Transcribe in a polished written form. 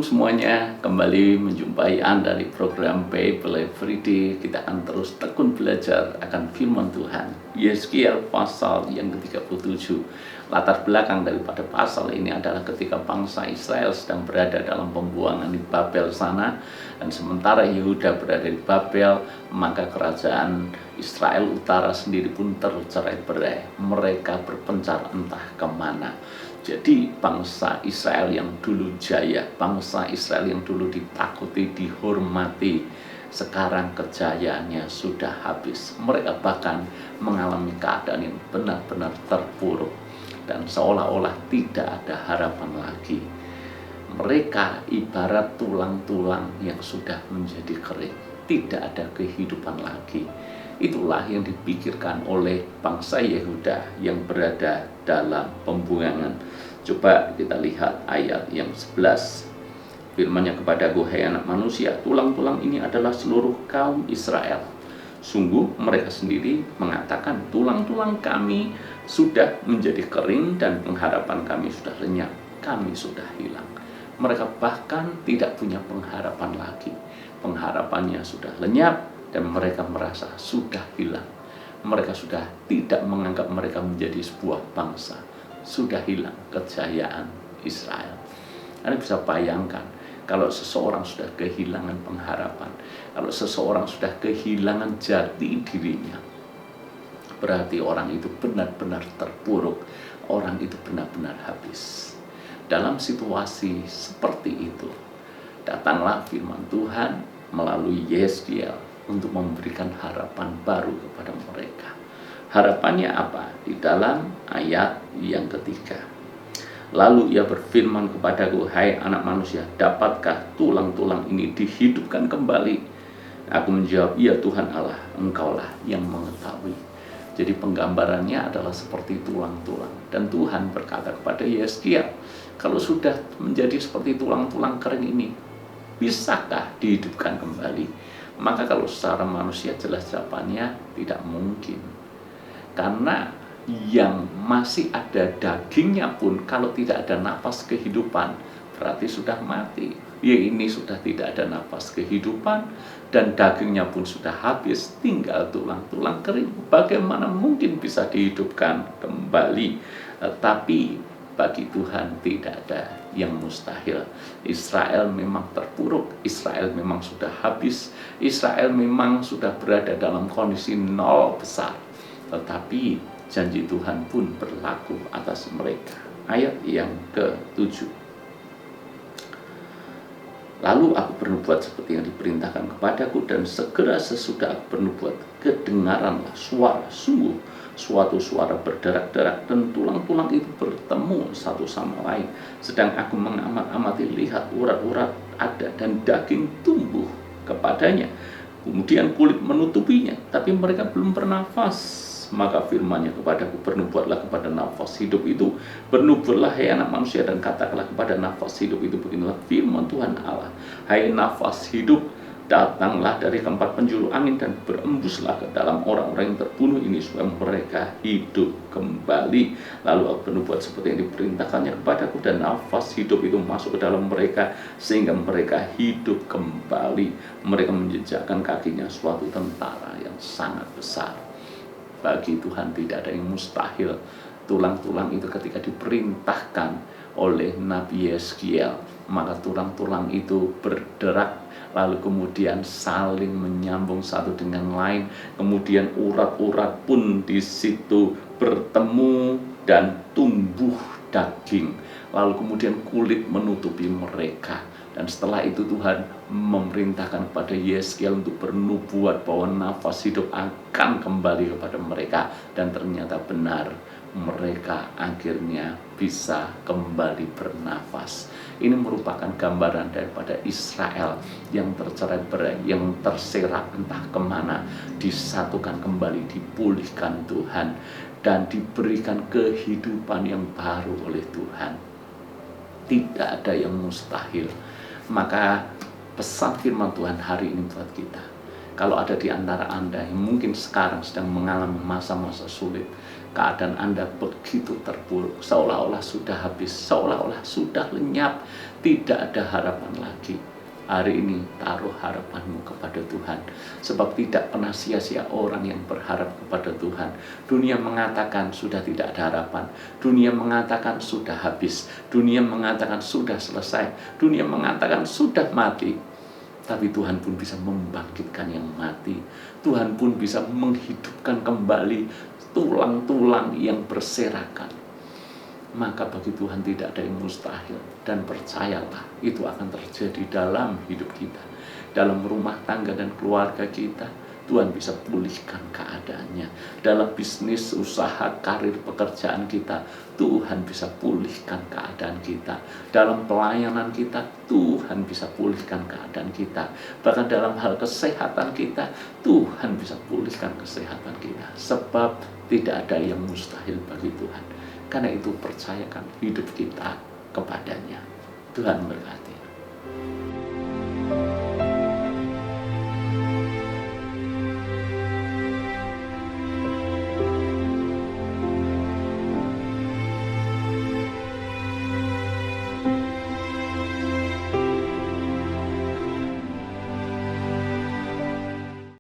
semuanya, kembali menjumpai Anda di program Bible Everyday. Kita akan terus tekun belajar akan firman Tuhan. Yeskiel pasal yang ke-37. Latar belakang daripada pasal ini adalah ketika bangsa Israel sedang berada dalam pembuangan di Babel sana, dan sementara Yehuda berada di Babel, maka kerajaan Israel Utara sendiri pun tercerai-berai. Mereka berpencar entah kemana. Jadi bangsa Israel yang dulu jaya, bangsa Israel yang dulu ditakuti, dihormati, sekarang kejayaannya sudah habis. Mereka bahkan mengalami keadaan yang benar-benar terpuruk dan seolah-olah tidak ada harapan lagi. Mereka ibarat tulang-tulang yang sudah menjadi kering, tidak ada kehidupan lagi. Itulah yang dipikirkan oleh bangsa Yehuda yang berada dalam pembuangan. Coba kita lihat ayat yang 11. Firman-Nya kepadaku, hai anak manusia, tulang-tulang ini adalah seluruh kaum Israel. Sungguh mereka sendiri mengatakan, tulang-tulang kami sudah menjadi kering dan pengharapan kami sudah lenyap, kami sudah hilang. Mereka bahkan tidak punya pengharapan lagi. Pengharapannya sudah lenyap dan mereka merasa sudah hilang. Mereka sudah tidak menganggap mereka menjadi sebuah bangsa. Sudah hilang kejayaan Israel. Anda bisa bayangkan, kalau seseorang sudah kehilangan pengharapan, kalau seseorang sudah kehilangan jati dirinya, berarti orang itu benar-benar terpuruk, orang itu benar-benar habis. Dalam situasi seperti itu, datanglah firman Tuhan melalui Yeskiel untuk memberikan harapan baru kepada mereka. Harapannya apa? Di dalam ayat yang ketiga. Lalu ia berfirman kepadaku, hai anak manusia, dapatkah tulang-tulang ini dihidupkan kembali? Aku menjawab, ya Tuhan Allah, Engkaulah yang mengetahui. Jadi penggambarannya adalah seperti tulang-tulang. Dan Tuhan berkata kepada Yeskiel, kalau sudah menjadi seperti tulang-tulang kering ini, bisakah dihidupkan kembali? Maka kalau secara manusia jelas jawabannya tidak mungkin. Karena yang masih ada dagingnya pun kalau tidak ada nafas kehidupan, berarti sudah mati. Ya, ini sudah tidak ada nafas kehidupan dan dagingnya pun sudah habis, tinggal tulang-tulang kering. Bagaimana mungkin bisa dihidupkan kembali? Tapi bagi Tuhan tidak ada yang mustahil. Israel memang terpuruk, Israel memang sudah habis, Israel memang sudah berada dalam kondisi nol besar. Tetapi janji Tuhan pun berlaku atas mereka. Ayat yang ke-7. Lalu aku bernubuat seperti yang diperintahkan kepadaku, dan segera sesudah aku bernubuat, kedengaranlah suara, sungguh suatu suara berderak-derak, dan tulang-tulang itu bertemu satu sama lain. Sedang aku mengamat-amati, lihat urat-urat ada dan daging tumbuh kepadanya. Kemudian kulit menutupinya, tapi mereka belum bernafas. Maka firman-Nya kepadaku, bernubuatlah kepada nafas hidup itu. Bernubuatlah hai anak manusia, dan katakanlah kepada nafas hidup itu, beginilah firman Tuhan Allah. Hai nafas hidup, datanglah dari keempat penjuru angin dan berembuslah ke dalam orang-orang yang terbunuh ini supaya mereka hidup kembali. Lalu aku bernubuat seperti yang diperintahkannya kepadaku, dan nafas hidup itu masuk ke dalam mereka sehingga mereka hidup kembali. Mereka menjejakkan kakinya suatu tentara yang sangat besar. Bagi Tuhan tidak ada yang mustahil. Tulang-tulang itu ketika diperintahkan oleh Nabi Yeskiel, maka tulang-tulang itu berderak, lalu kemudian saling menyambung satu dengan lain. Kemudian urat-urat pun di situ bertemu dan tumbuh daging. Lalu kemudian kulit menutupi mereka. Dan setelah itu Tuhan memerintahkan kepada Yeskiel untuk bernubuat bahwa nafas hidup akan kembali kepada mereka. Dan ternyata benar, mereka akhirnya bisa kembali bernafas. Ini merupakan gambaran daripada Israel yang tercerai-berai, yang terserak entah kemana, disatukan kembali, dipulihkan Tuhan, dan diberikan kehidupan yang baru oleh Tuhan. Tidak ada yang mustahil. Maka pesan firman Tuhan hari ini buat kita, Kalau ada di antara Anda yang mungkin sekarang sedang mengalami masa-masa sulit, keadaan Anda begitu terpuruk, seolah-olah sudah habis, seolah-olah sudah lenyap, tidak ada harapan lagi. Hari ini taruh harapanmu kepada Tuhan, sebab tidak pernah sia-sia orang yang berharap kepada Tuhan. Dunia mengatakan sudah tidak ada harapan, dunia mengatakan sudah habis, dunia mengatakan sudah selesai, dunia mengatakan sudah mati. Tapi Tuhan pun bisa membangkitkan yang mati. Tuhan pun bisa menghidupkan kembali tulang-tulang yang berserakan. Maka bagi Tuhan tidak ada yang mustahil. Dan percayalah, itu akan terjadi dalam hidup kita, dalam rumah tangga dan keluarga kita. Tuhan bisa pulihkan keadaannya. Dalam bisnis, usaha, karir, pekerjaan kita, Tuhan bisa pulihkan keadaan kita. Dalam pelayanan kita, Tuhan bisa pulihkan keadaan kita. Bahkan dalam hal kesehatan kita, Tuhan bisa pulihkan kesehatan kita. Sebab tidak ada yang mustahil bagi Tuhan. Karena itu percayakan hidup kita kepadanya. Tuhan memberkati.